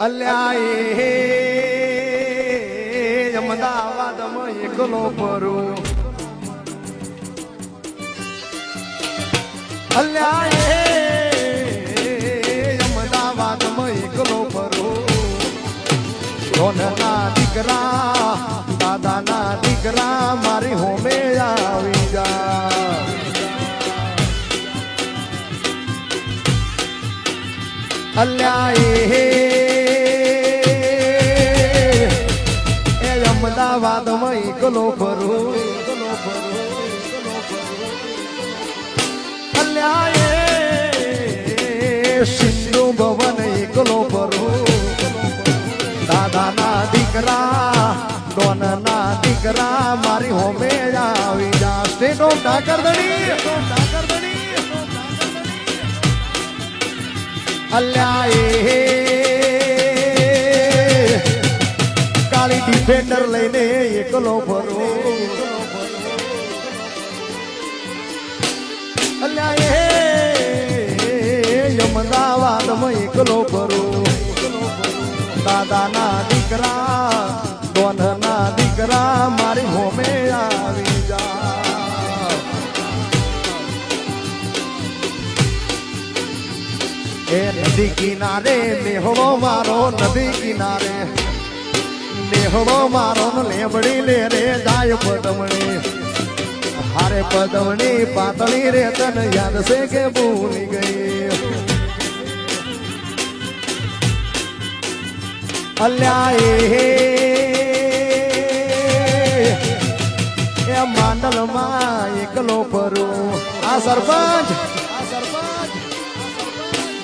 અલ્યા અમદાવાદમાં એકલો ફરું અલ્યા અમદાવાદમાં એકલો ફરું સોનના દીકરા દાદાના દીકરા મારી હોમે આવી જા અલ્યા અમદાવાદમાં એકલો ફરું અલ્યા સિંધુ ભવન એકલો ફરું દાદાના દીકરા ડોનના દીકરા મારી હોમે આવી જા સ્ટેટ ઓફ ડાકરદણી અલ્યા કાળી ડિફેન્ડર લઈને એકલો ફરો અલ્યા અમદાવાદમાં એકલો ફરો દાદાના દીકરા ડોનના દીકરા મારી હોમે આવી જા એ નદી કિનારે નેહળો મારો નદી કિનારે નેહળો મારો લેબડી લે રે જાય પદમણી હારે પદમણી પાતળી રે તને યાદ છે કે ભૂલી ગઈ અલ્યા એ માંડલમાં એકલો ફરું આ સરપંચ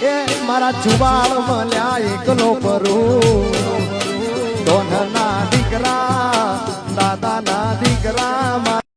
એ મારા ચુબાળ મળ્યા એકલો ફરું